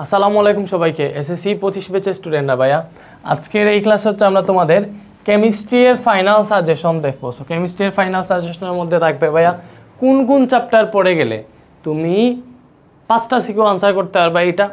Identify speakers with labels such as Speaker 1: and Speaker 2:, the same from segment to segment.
Speaker 1: আসসালামু আলাইকুম সবাইকে এসএসসি 25 ব্যাচের স্টুডেন্টরা ভাইয়া আজকের এই ক্লাস হচ্ছে আমরা তোমাদের কেমিস্ট্রি এর ফাইনাল সাজেশন দেখবো। সো কেমিস্ট্রি এর ফাইনাল সাজেশনের মধ্যে থাকবে ভাইয়া কোন কোন চ্যাপ্টার পড়ে গেলে তুমি 5টা সিকিউ আনসার করতে পারবা, এটা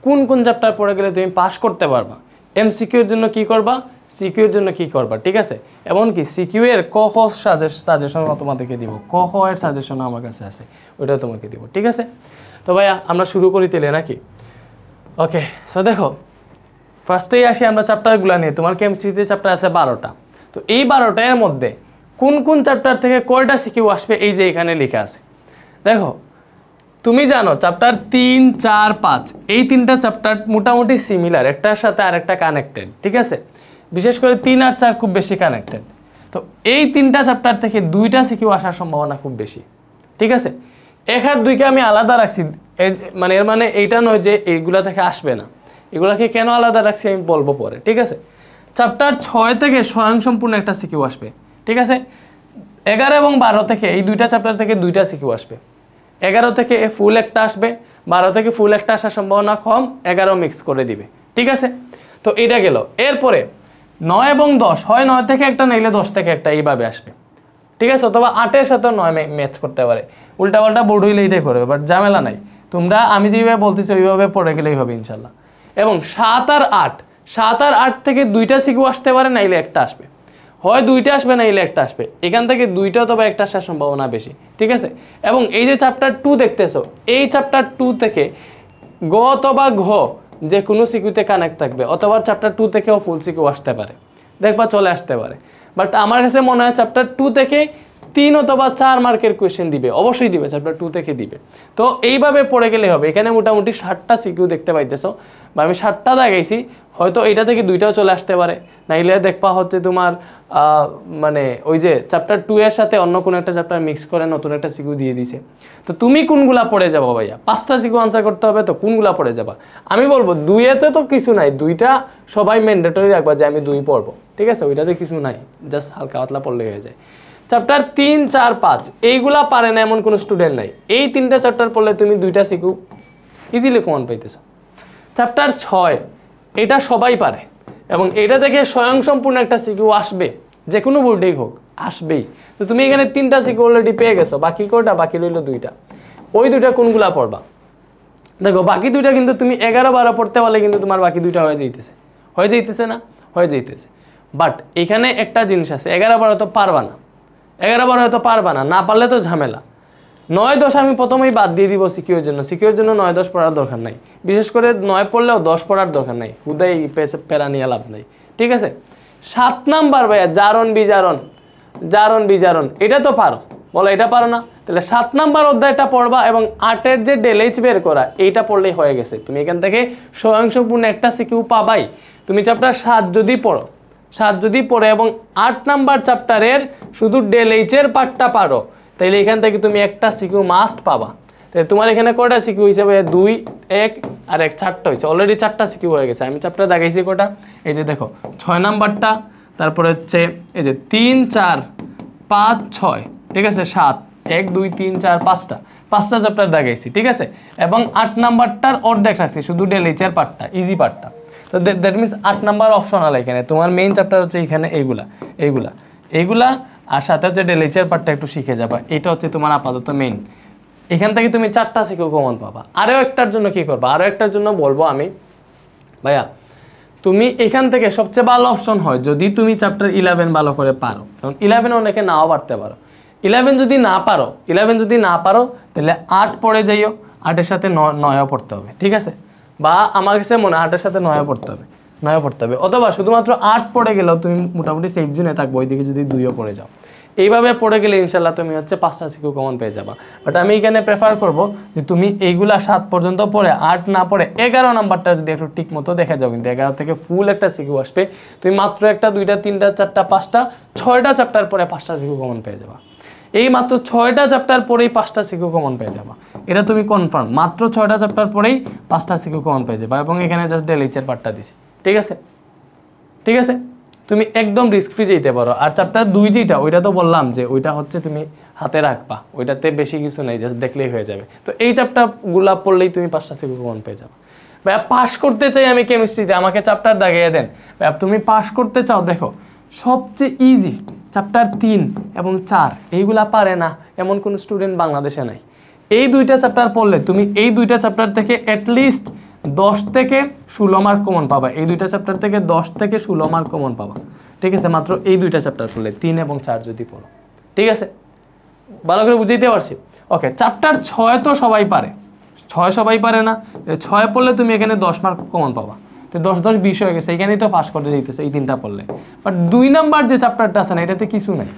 Speaker 1: কোন কোন চ্যাপ্টার পড়ে গেলে তুমি পাস করতে পারবা, এমসিকিউ এর জন্য কি করবা, সিকিউ এর জন্য কি করবা, ঠিক আছে। এমনকি সিকিউ এর ক খ সাজেশন তোমাদেরকে দিব, ক খ এর সাজেশন আমার কাছে আছে, ওইটাও তোমাকে দিব, ঠিক আছে। তো ভাইয়া আমরা শুরু করি তেলে নাকি? ওকে, সো দেখো ফার্স্টেই আসি আমরা চ্যাপ্টারগুলো নিয়ে। তোমার কেমিস্ট্রিতে চ্যাপ্টার আছে 12টা। তো এই 12টার মধ্যে কোন কোন চ্যাপ্টার থেকে কয়টা সিকিউ আসবে এই যে এখানে লেখা আছে। দেখো তুমি জানো চ্যাপ্টার 3, 4, 5 এই তিনটা চ্যাপ্টার মোটামুটি সিমিলার, একটার সাথে আরেকটা কানেক্টেড, ঠিক আছে। বিশেষ করে 3 আর 4 খুব বেশি কানেক্টেড। তো এই তিনটা চ্যাপ্টার থেকে 2টা সিকিউ আসার সম্ভাবনা খুব বেশি, ঠিক আছে। 1 আর 2কে আমি আলাদা রাখছি, এর মানে এইটা নয় যে এইগুলা থেকে আসবে না, এগুলাকে কেন আলাদা রাখছি আমি বলবো পরে, ঠিক আছে। চ্যাপ্টার 6 থেকে স্বয়ংসম্পূর্ণ একটা সিকিউ আসবে, ঠিক আছে। 11 এবং 12 থেকে এই দুইটা চ্যাপ্টার থেকে 2টা সিকিউ আসবে। 11 থেকে ফুল একটা আসবে, 12 থেকে ফুল একটা আসার সম্ভাবনা কম, 11 মিক্স করে দিবে, ঠিক আছে। তো এটা গেল। এরপরে 9 এবং 10 হয় 9 থেকে একটা নাইলে 10 থেকে একটা এইভাবে আসবে, ঠিক আছে। অথবা 8-এর সাথে 9 ম্যাচ করতে পারে, উল্টাপাল্টা বোর্ড হইলে এটাই করবে, বাট ঝামেলা নাই। তোমরা আমি যেভাবে বলতেছি ওইভাবে পড়ে গেলেই হবে ইনশাল্লাহ। এবং 7 আর 8 থেকে 2টা সিকিউ আসতে পারে, নাইলে একটা আসবে, হয় 2টা আসবে নাইলে একটা আসবে। এখান থেকে 2টা অথবা একটা আসার সম্ভাবনা বেশি, ঠিক আছে। এবং এই যে চ্যাপ্টার 2 দেখতেছো, এই চ্যাপ্টার 2 থেকে গ অথবা ঘ যে কোনো সিকিউতে কানেক্ট থাকবে, অথবা চ্যাপ্টার 2 থেকেও ফুল সিকিউ আসতে পারে, দেখবা চলে আসতে পারে। বাট আমার কাছে মনে হয় চ্যাপ্টার 2 থেকে 3 অথবা 4 মার্কের কোয়েশ্চেন দিবে, অবশ্যই দিবে, চ্যাপ্টার 2 থেকে দিবে। তো এইভাবে পড়ে গেলে হবে। এখানে মোটামুটি 60টা সিকিউ দেখতে পাইতেছো, বা আমি 60টা দেখাইছি, হয়তো এইটা থেকে 2টাও চলে আসতে পারে, নাইলে দেখবা হচ্ছে তোমার মানে ওই যে চ্যাপ্টার 2 এর সাথে অন্য কোনো একটা চ্যাপ্টার মিক্স করে নতুন একটা সিকিউ দিয়ে দিছে। তো তুমি কোনগুলা পড়ে যাবো ভাইয়া? 5টা সিকিউ আনসার করতে হবে, তো কোনগুলা পড়ে যাবা? আমি বলবো 2-এতে তো কিছু নাই, 2টা সবাই ম্যান্ডেটরি রাখবা যে আমি 2 পড়বো, ঠিক আছে। ওইটাতে কিছু নাই, জাস্ট হালকা পাতলা পড়লে হয়ে যায়। চ্যাপ্টার 3, 4, 5 এইগুলা পারে না এমন কোনো স্টুডেন্ট নাই। এই 3টা চ্যাপ্টার পড়লে তুমি 2টা সিকিউ ইজিলি কমন পাইতেছ। চ্যাপ্টার 6 এটা সবাই পারে, এবং এটা থেকে স্বয়ংসম্পূর্ণ একটা সিকিউ আসবে, যে কোনো বোর্ডেই হোক আসবেই। তো তুমি এখানে 3টা সিকিউ অলরেডি পেয়ে গেছো, বাকি কয়টা? বাকি রইল 2টা। ওই 2টা কোনগুলা পড়বা? দেখো বাকি 2টা কিন্তু তুমি 11-12 পড়তে পারলে কিন্তু তোমার বাকি 2টা হয়ে যাইতেছে না, হয়ে যাইতেছে। বাট এখানে একটা জিনিস আছে, 11-12 তো পারবা না, 11-12 তো পারবা না, না পারলে তো ঝামেলা। 9-10 আমি প্রথমেই বাদ দিয়ে দিব সিকিউর জন্য। সিকিউর জন্য 9-10 পড়ার দরকার নাই, বিশেষ করে 9 পড়লেও 10 পড়ার দরকার নাই, হুদাই প্যারা নিয়ে লাভ নাই, ঠিক আছে। 7 নাম্বার ভাইয়া জারণ বিজারণ এটা তো পারো, বলো এটা পারো না? তাহলে 7 নাম্বার অধ্যায়টা পড়বা, এবং 8-এর যে ডেলএইচ বের করা এইটা পড়লেই হয়ে গেছে। তুমি এখান থেকে স্বয়ংসম্পূর্ণ একটা সিকিউ পাবাই। তুমি চ্যাপ্টার 7 যদি পড়ো এবং 8 নাম্বার চ্যাপ্টারের শুধু ডেলএইচের পার্টটা পারো, তাইলে এখান থেকে তুমি একটা সিকিউ মাস্ট পাবা। তাই তোমার এখানে কয়টা সিকিউ হিসেবে 2, 1 আর 1 4টা হয়েছে, অলরেডি 4টা সিকিউ হয়ে গেছে। আমি চ্যাপ্টার দেখাইছি কয়টা, এই যে দেখো 6 নাম্বারটা, তারপরে হচ্ছে এই যে 3, 4, 5, 6, ঠিক আছে, 7, 1, 2, 3, 4, 5টা চ্যাপ্টার দেখাইছি, ঠিক আছে। এবং 8 নাম্বারটার অর্ধেক রাখছি, শুধু ডেলএইচের পার্টটা, ইজি পার্টটা। তো দ্যাট মিনস 8 নাম্বার অপশনাল। এখানে তোমার মেইন চ্যাপ্টার হচ্ছে এখানে এইগুলা আর সাথে হচ্ছে ডেলএইচের পার্টটা একটু শিখে যাবা, এটা হচ্ছে তোমার আপাতত মেইন। এখান থেকে তুমি 4টা সিকিউ কমন পাবা। আরও একটার জন্য কি করবা? আরও একটার জন্য বলবো আমি ভাইয়া, তুমি এখান থেকে সবচেয়ে ভালো অপশন হয় যদি তুমি চ্যাপ্টার 11 ভালো করে পারো, কারণ 11 অনেকে নাও পারতে পারো। 11 যদি না পারো তাহলে 8 পড়ে যাইও, 8-এর সাথে 9ও পড়তে হবে, ঠিক আছে। বা আমার কাছে মনে হয় 8-এর সাথে 9ও পড়তে হবে, অথবা শুধুমাত্র 8 পড়ে গেলেও তুমি মোটামুটি সেফ জোনে থাকবো, ওইদিকে যদি 2ও পড়ে যাও। এইভাবে পড়ে গেলে ইনশাল্লাহ তুমি হচ্ছে 5টা সিকিউ কমন পেয়ে যাবা। বাট আমি এখানে প্রেফার করব যে তুমি এইগুলা 7 পর্যন্ত পড়ে 8 না পড়ে 11 নাম্বারটা যদি একটু ঠিক মতো দেখে যাও, কিন্তু 11 থেকে ফুল একটা সিকিউ আসবে। তুমি মাত্র 1টা 2টা 3টা 4টা 5টা 6টা চ্যাপ্টার পরে 5টা সিকিউ কমন পেয়ে যাবা। এই মাত্র 6টা চ্যাপ্টার পরেই 5টা সিকিউ কমন পেয়ে যাবা, এটা তুমি কনফার্ম। মাত্র 6টা চ্যাপ্টার পরেই 5টা সিকিউ কমন পেয়ে যাবা, এবং এখানে জাস্ট ডেলএইচের পার্টটা দিছি, ঠিক আছে। তুমি একদম রিস্ক ফ্রি যেতে পারো। আর চ্যাপ্টার 2 যেটা, ওইটা তো বললাম যে ওইটা হচ্ছে তুমি হাতে রাখবা, ওইটাতে বেশি কিছু নেই, জাস্ট দেখলেই হয়ে যাবে। তো এই চ্যাপ্টারগুলা পড়লেই তুমি 5টা সিকিউ কমন পেয়ে যাবে। ভাইয়া পাস করতে চাই আমি কেমিস্ট্রিতে, আমাকে চ্যাপ্টার দাগিয়ে দেন। ভাইয়া তুমি পাস করতে চাও, দেখো সবচেয়ে ইজি চ্যাপ্টার 3 এবং 4, এইগুলা পারে না এমন কোনো স্টুডেন্ট বাংলাদেশে নাই। এই দুইটা চ্যাপ্টার পড়লে তুমি এই দুইটা চ্যাপ্টার থেকে অ্যাটলিস্ট 10 থেকে 16 মার্ক কমন পাবা। এই দুইটা চ্যাপ্টার থেকে 10 থেকে 16 মার্ক কমন পাবা, ঠিক আছে? মাত্র এই দুইটা চ্যাপ্টার পড়লে, 3 এবং 4 যদি পড়ো, ঠিক আছে? ভালো করে বুঝাইতে পারছি? ওকে, চ্যাপ্টার 6 তো সবাই পারে, 6 সবাই পারে না, 6 পড়লে তুমি এখানে 10 মার্ক কমন পাবা। তো 10 10 20 হয়ে গেছে, এখানেই তো পাস করতে যেতেছে এই 3টা পড়লে। বাট 2 নাম্বার যে চ্যাপ্টারটা আছে না, এটাতে কিছু নাই,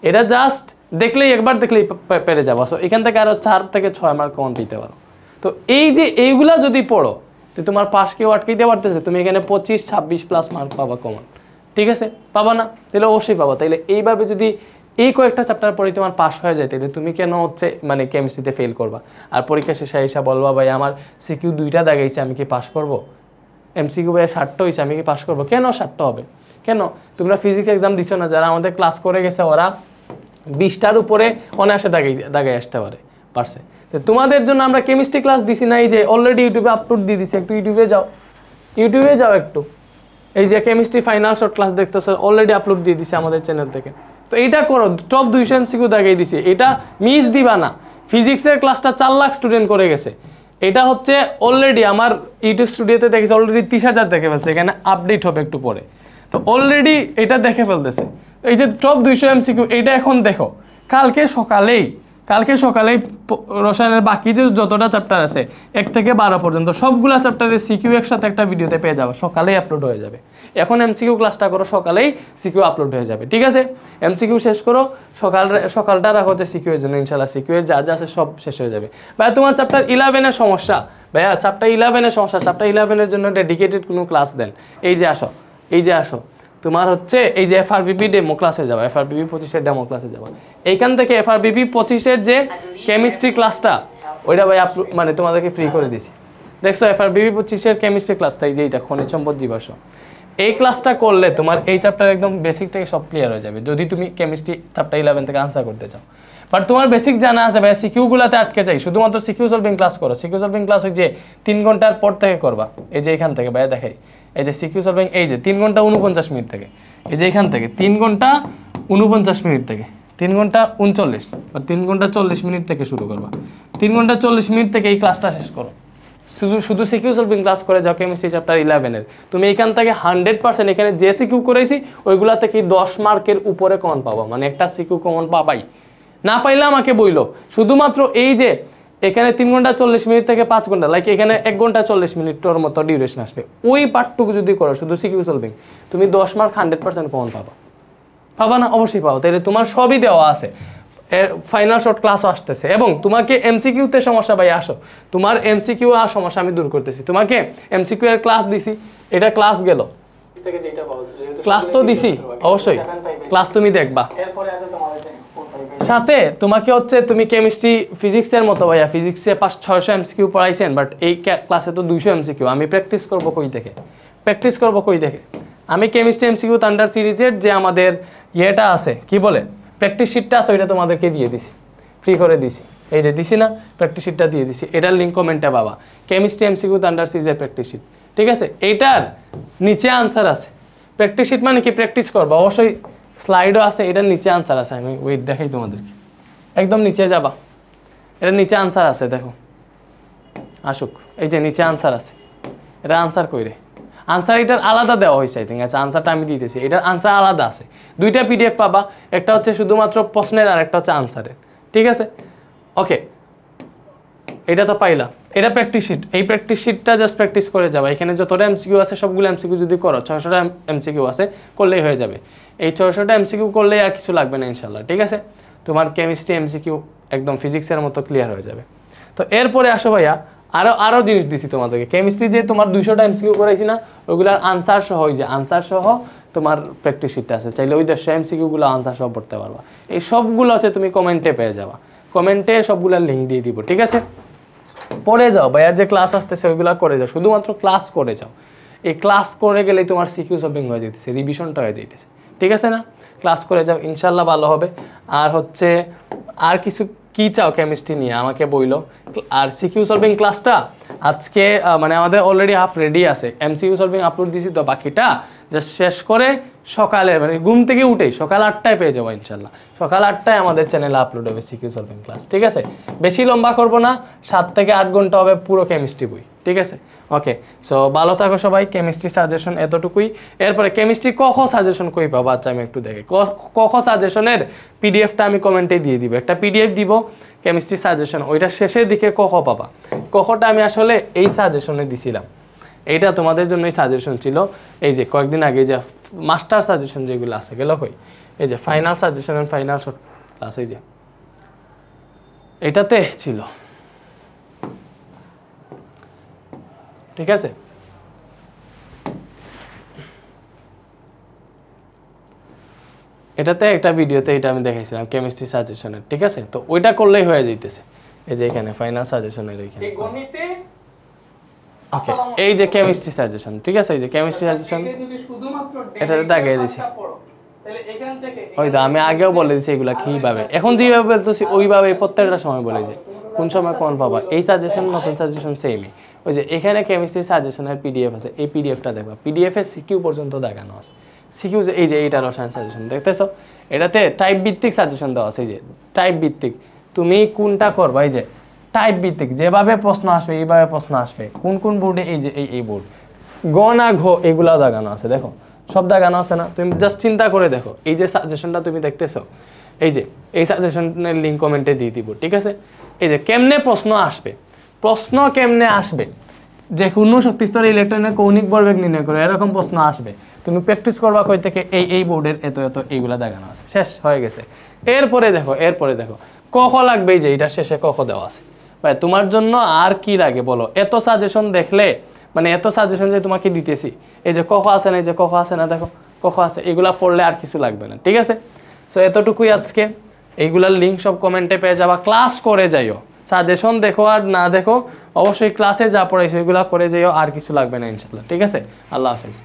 Speaker 1: এটা জাস্ট দেখলেই একবার দেখলেই পেরে যাবো। সো এখান থেকে আরো 4 থেকে 6 মার্ক কমন পেতে পারো। তো এই যে এইগুলা যদি পড়ো, তো তোমার পাস কেউ আটকাইতে পারতেছে? তুমি এখানে 25 26 প্লাস মার্ক পাবা কমন, ঠিক আছে? পাবা না? তাহলে অবশ্যই পাবা। তাইলে এইভাবে যদি এই কয়েকটা চ্যাপ্টার পরে তোমার পাস হয়ে যায়, তাহলে তুমি কেন হচ্ছে মানে কেমিস্ট্রিতে ফেল করবা? আর পরীক্ষা শেষে এসে বলবা ভাই আমার সিকিউ 2টা দাগাইছে, আমি কি পাস করব? এমসিকিউ ভাই 60টা হয়েছে, আমি কি পাস করবো? কেন 60টা হবে? কেন? তোমরা ফিজিক্স এক্সাম দিছো না? যারা আমাদের ক্লাস করে গেছে ওরা 20টার উপরে অনায়াসে দাগাই আসতে পারছে। তো তোমাদের জন্য আমরা কেমিস্ট্রি ক্লাস দিছি না, এই যে অলরেডি ইউটিউবে আপলোড দিয়ে দিছি, একটু ইউটিউবে যাও একটু, এই যে কেমিস্ট্রি ফাইনাল শর্ট ক্লাস দেখতেছো, অলরেডি আপলোড দিয়ে দিছি আমাদের চ্যানেল থেকে। তো এইটা করো, টপ 200 এমসিকিউ দাগাই দিছি, এটা মিস দিবা না। ফিজিক্সের ক্লাসটা 4 লাখ স্টুডেন্ট করে গেছে, এটা হচ্ছে অলরেডি আমার ইউটিউব স্টুডিওতে দেখেছি, অলরেডি 30,000 দেখে ফেলছে, এখানে আপডেট হবে একটু পরে। তো অলরেডি এটা দেখে ফেলতেছে, এই যে টপ 200 এমসিকিউ, এইটা এখন দেখো। কালকে সকালেই রসায়নের বাকি যে যতটা চ্যাপ্টার আছে 1 থেকে 12 পর্যন্ত সবগুলা চ্যাপ্টারের সিকিউ একসাথে একটা ভিডিওতে পেয়ে যাবে, সকালেই আপলোড হয়ে যাবে। এখন এমসিকিউ ক্লাসটা করো, সকালেই সিকিউ আপলোড হয়ে যাবে, ঠিক আছে? এমসিকিউ শেষ করো, সকালটা রাখো যে সিকিউ এর জন্য, ইনশাআল্লাহ সিকিউ এর যা যা আছে সব শেষ হয়ে যাবে। ভাইয়া তোমার চ্যাপ্টার 11 এর সমস্যা, ভাইয়া চ্যাপ্টার 11 এর সমস্যা, চ্যাপ্টার 11 এর জন্য ডেডিকেটেড কোনো ক্লাস দেন। এই যে আসো তোমার হচ্ছে এই যে এফআরবিপি ডেমো ক্লাসে যাবা, এফআরবিপি 25 ডেমো ক্লাসে যাবা। এইখান থেকে এফআরবিপি 25 যে কেমিস্ট্রি ক্লাসটা, ওইটা ভাই মানে তোমাদেরকে ফ্রি করে দিছি। দেখছো এফআরবিপি 25 কেমিস্ট্রি ক্লাসটা, এই যে এইটা খনিজ সম্পদ জীবাশ্ম, এই ক্লাসটা করলে তোমার এই চ্যাপ্টার একদম বেসিক থেকে সব ক্লিয়ার হয়ে যাবে, যদি তুমি কেমিস্ট্রি চ্যাপ্টার 11 থেকে আনসার করতে চাও। বাট তোমার বেসিক জানা আছে ভাই, সিকিউগুলোতে আটকে যাই, শুধুমাত্র সিকিউ সলভিং ক্লাস করো। সিকিউ সলভিং ক্লাস ওই যে 3 ঘন্টার পর থেকে করবা, এই যে এখান থেকে ভাইয়া দেখাই, এই যে সিকিউ সলভিং, এই যে 3 ঘন্টা 49 মিনিট থেকে, এই যে এখান থেকে 3 ঘন্টা 49 মিনিট থেকে 3 ঘন্টা 39 বা 3 ঘন্টা 40 মিনিট থেকে শুরু করবা। 3 ঘন্টা 40 মিনিট থেকে এই ক্লাসটা শেষ করো, শুধু সিকিউ সলভিং ক্লাস করে যাও কেমিস্ট্রি চ্যাপ্টার 11 এর। তুমি এখান থেকে 100% এখানে যে সিকিউ করেছি ওইগুলা থেকে 10 মার্কের উপরে কমন পাবা, মানে একটা সিকিউ কমন পাবাই। না পাইলে আমাকে বইলো, শুধুমাত্র এই যে এখানে 3 ঘন্টা 40 মিনিট থেকে 5 ঘন্টা, লাইক এখানে 1 ঘন্টা 40 মিনিটের মতো ডিউরেশন আসবে, ওই পার্টটুকু যদি করো শুধু সিকিউ সলভিং, তুমি 10 মার্ক 100% কমন পাবা না? অবশ্যই পাবো। তাহলে তোমার সবই দেওয়া আছে, ফাইনাল শর্ট ক্লাসও আসতেছে, এবং তোমাকে এমসিকিউতে সমস্যা ভাই আসো, তোমার এমসিকিউ আর সমস্যা আমি দূর করতেছি। তোমাকে এমসিকিউ এর ক্লাস দিছি, এটা ক্লাস গেল, ক্লাস তো দিছি অবশ্যই, ক্লাস তুমি দেখবা। সাথে তোমাকে হচ্ছে তুমি কেমিস্ট্রি ফিজিক্সের মতো ভাইয়া, ফিজিক্সে 500-600 এমসিকিউ পড়াইছেন, বাট এই ক্লাসে তো 200 এমসিকিউ। আমি প্র্যাকটিস করবো কই দেখে? আমি কেমিস্ট্রি এমসিকিউ থান্ডার সিরিজের যে আমাদের ইয়েটা আছে, কি বলে প্র্যাকটিস শিটটা আছে, ওইটা তোমাদেরকে দিয়ে দিছি, ফ্রি করে দিছি, এই যে দিছি না, প্র্যাকটিস শিটটা দিয়ে দিছি, এটার লিঙ্ক কমেন্টে পাবা, কেমিস্ট্রি এমসিকিউ থান্ডার সিরিজের প্র্যাকটিস শিট, ঠিক আছে? এইটার নিচে আনসার আছে, প্র্যাকটিস শিট মানে কি প্র্যাকটিস করবা, অবশ্যই স্লাইডও আছে, এটার নিচে আনসার আছে, আমি ওয়েট দেখাই তোমাদেরকে, একদম নিচে যাবা, এটার নিচে আনসার আছে, দেখো আসুক, এই যে নিচে আনসার আছে, এটা আনসার কইরে, আনসার এটার আলাদা দেওয়া হয়েছে, আই থিঙ্ক। আচ্ছা, আনসারটা আমি দিতেছি, এটার আনসার আলাদা আছে, 2টা পিডিএফ পাবা, একটা হচ্ছে শুধুমাত্র প্রশ্নের আর একটা হচ্ছে আনসারের, ঠিক আছে? ওকে, এটা তো পাইলাম, এটা প্র্যাকটিস শিট, এই প্র্যাকটিস শিটটা জাস্ট প্র্যাকটিস করে যাবা। এখানে যতটা এমসিকিউ আছে সবগুলো এমসিকিউ যদি করো, 600টা এমসিকিউ আছে, করলেই হয়ে যাবে। এই 600টা এমসিকিউ করলেই আর কিছু লাগবে না ইনশাল্লাহ, ঠিক আছে? তোমার কেমিস্ট্রি এমসিকিউ একদম ফিজিক্সের মতো ক্লিয়ার হয়ে যাবে। তো এরপরে আসো ভাইয়া, আরো জিনিস দিছি তোমাদেরকে। কেমিস্ট্রি যে তোমার 200টা এমসিকিউ করাইছি না, ওইগুলোর আনসার সহ, ওই যে আনসার সহ তোমার প্র্যাকটিস শিটটা আছে, চাইলে ওই 100 এমসিকিউগুলো আনসার সহ পড়তে পারবা। এই সবগুলো হচ্ছে তুমি কমেন্টে পেয়ে যাবা, কমেন্টে সবগুলোর লিঙ্ক দিয়ে দিব, ঠিক আছে? পড়ে যাও ভাইয়ার যে ক্লাস আসতেছে ওইগুলো করে যাও, শুধুমাত্র ক্লাস করে যাও। এই ক্লাস করে গেলেই তোমার সিকিউ সলভিং হয়ে যেতেছে, রিভিশনটা হয়ে যেতেছে, ঠিক আছে না? ক্লাস করে যাও, ইনশাল্লাহ ভালো হবে। আর হচ্ছে আর কিছু কি চাও কেমিস্ট্রি নিয়ে আমাকে বইলো। আর সিকিউ সলভিং ক্লাসটা আজকে মানে আমাদের অলরেডি হাফ রেডি আছে, এমসিকিউ সলভিং আপলোড দিছি, তো বাকিটা জাস্ট শেষ করে সকালে মানে ঘুম থেকে উঠেই সকাল 8টায় পেয়ে যাবো ইনশাল্লাহ। সকাল 8টায় আমাদের চ্যানেলে আপলোড হবে সিকিউ সলভিং ক্লাস, ঠিক আছে? বেশি লম্বা করব না, 7 থেকে 8 ঘন্টা হবে পুরো কেমিস্ট্রি বই, ঠিক আছে? ওকে, সো ভালো থাকো সবাই। কেমিস্ট্রি সাজেশন এতটুকুই। এরপরে কেমিস্ট্রি ক খ সাজেশন কই পাবো? আচ্ছা আমি একটু দেখি। ক খ সাজেশনের পিডিএফটা আমি কমেন্টে দিয়ে দিব, একটা পিডিএফ দিব কেমিস্ট্রি সাজেশন, ওইটা শেষের দিকে ক খ পাবা। ক খটা আমি আসলে এই সাজেশনে দিছিলাম, এইটা তোমাদের জন্যই সাজেশন ছিল। এই যে কয়েকদিন আগে যে মাস্টার সাজেশন যেগুলো আছে গেল কই, এই যে final suggestion and final class, এই যে এটাতে ছিল, ঠিক আছে? এটাতে একটা ভিডিওতে এটা আমি দেখাইছিলাম কেমিস্ট্রি সাজেশনের, ঠিক আছে? তো ওইটা করলেই হয়ে যাইতেছে। এই যে এখানে ফাইনাল সাজেশনের এইখানে গণিতে ওকে, এই যে কেমিস্ট্রি সাজেশন, ঠিক আছে? এই যে কেমিস্ট্রি সাজেশন এটাতে দাগিয়ে দিছি। ওই দা আমি আগেও বলে দিছি এগুলা কিভাবে, এখন যেভাবে বলতেছি ওইভাবে প্রত্যেকটা সময় বলে যে কোন সময় কোন পাবা। এই সাজেশন নতুন সাজেশন সেমই। ওই যে এখানে কেমিস্ট্রি সাজেশনের পিডিএফ আছে, এই পিডিএফটা দেখবা, পিডিএফ এর সিকিউ পর্যন্ত দেখানো আছে। সিকিউ এই যে এইটা রসায়ন সাজেশন দেখতেছো, এটাতে টাইপ ভিত্তিক সাজেশন দেওয়া আছে। এই যে টাইপ ভিত্তিক তুমি কোনটা করবা, এই যে টাইপ ভিত্তিক যেভাবে প্রশ্ন আসবে এইভাবে প্রশ্ন আসবে। কোন কোন বোর্ডে, এই যে এই বোর্ড গ না ঘ এগুলা দেখানো আছে, দেখো সব দেখানো আছে না? তুমি জাস্ট চিন্তা করে দেখো, এই যে সাজেশনটা তুমি দেখতেছো, এই যে এই সাজেশনের লিঙ্ক কমেন্টে দিয়ে দিব, ঠিক আছে? এই যে কেমনে প্রশ্ন আসবে, প্রশ্ন কেমনে আসবে, যে কোনো শক্তিস্তরে ইলেকট্রনের কৌণিক ভরবেগ নির্ণয় করে এরকম প্রশ্ন আসবে। তুমি প্র্যাকটিস করবা কই থেকে, এই বোর্ডের এত এত এইগুলা দেখানো আছে, শেষ হয়ে গেছে। এরপরে দেখো ক খ লাগবে, এই যে এটা শেষে ক খ দেওয়া আছে। ভাই তোমার জন্য আর কি লাগে বলো? এত সাজেশন দেখলে, মানে এত সাজেশন যে তোমাকে দিতেছি, এই যে ক খ আছে না, এই যে ক খ আছে না, দেখো ক খ আছে, এগুলা পড়লে আর কিছু লাগবে না, ঠিক আছে? সো এতটুকুই আজকে। এইগুলার লিঙ্ক সব কমেন্টে পেয়ে যাবা। ক্লাস করে যাইও, সাজেশন দেখো আর না দেখো, অবশ্যই ক্লাসে যা পড়াইছো এগুলা করে যাইও, আর কিছু লাগবে না ইনশাল্লাহ, ঠিক আছে? আল্লাহ হাফেজ।